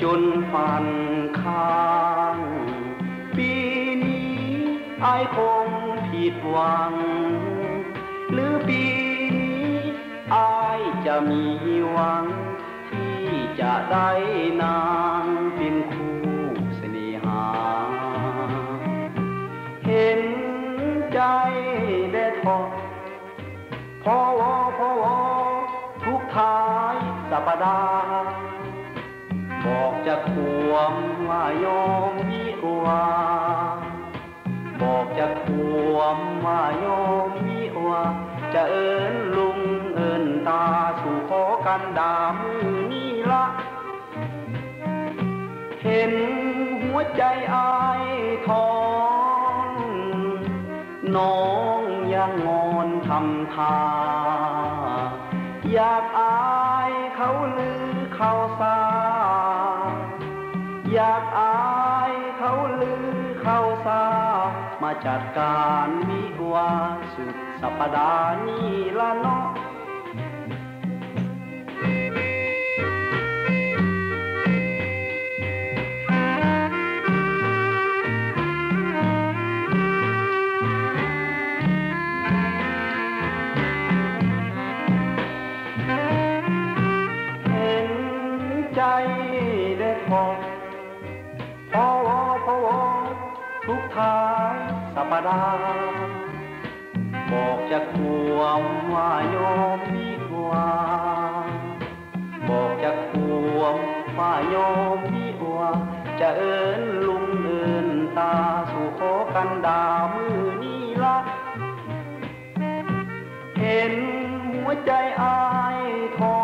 จนฝันข้างปีนี้อายคงผิดหวังหรือปีนี้อายจะมีหวังที่จะได้นางเป็นคู่เสน่หาเห็นใจได้ทอดพอวอทุกท้ายสัปดาห์บอกจะควมว่ายอมมิวาบอกจะควมว่ายอมมิวาจะเอิ้นลุงเอิ้นตาสู่ขอกันดามือนี่ละเห็นหัวใจอายทอนน้องยังงอนทำท่าอยากอายเขาลือเขาซาอยากอายเขาลือเขาซามาจัดการวิวาสุดสัปดาห์นี้ละเนาะใจได้พอทุกท้ายสัปดาห์บอกจะควมว่ายอมมิวาบอกจะควมว่ายอมมิวาจะเอิ้นลุงเอิ้นตาสู่ขอกันดามือนี้ละเห็นหัวใจอายทอ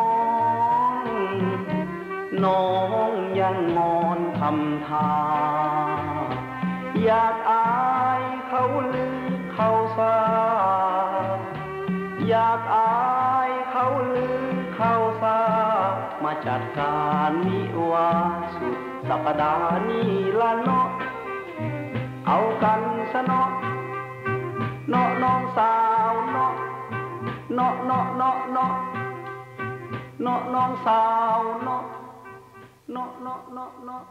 นน้องยังงอนทำท่าอยากอายเขาลือเขาซาอยากอายเขาลือเขาซามาจัดการวิวาสุดสัปดาห์นี้ละเนาะเอากันซะเนาะเนาะน้องสาวเนาะเนาะเนาะเนาะเนาะเนาะน้องสาวเนาะเนาะเนาะเนาะเนาะ